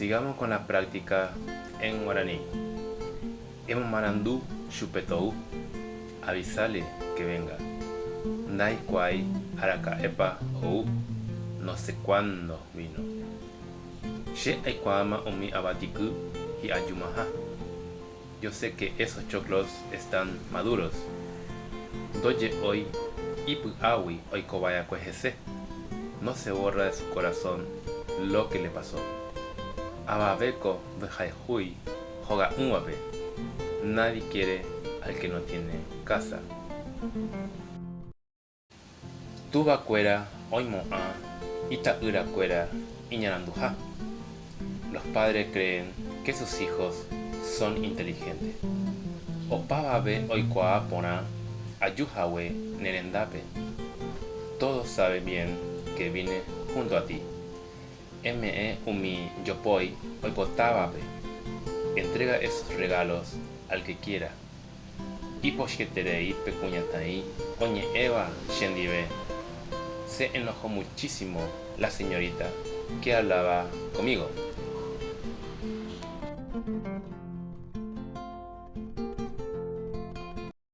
Sigamos con la práctica en guaraní. Hemos marandú chupetou. Avisale que venga. Nai kwai arakaepa ou. No sé cuándo vino. She aikwama omi abatiku y ayumaha. Yo sé que esos choclos están maduros. Doye hoy ipu awi oikobaya kwejese. No se borra de su corazón lo que le pasó. Ababeko vejaihui joga unwabe. Nadie quiere al que no tiene casa. Tuba cuera oimo a itaura cuera iñaranduja. Los padres creen que sus hijos son inteligentes. Opababe oikoa pona ayuhawe nerendape. Todos saben bien que vine junto a ti. Me umi yopoi oipotababe. Entrega esos regalos al que quiera. Iposheterei pecuñatai oñe eva shendibe. Se enojó muchísimo la señorita que hablaba conmigo.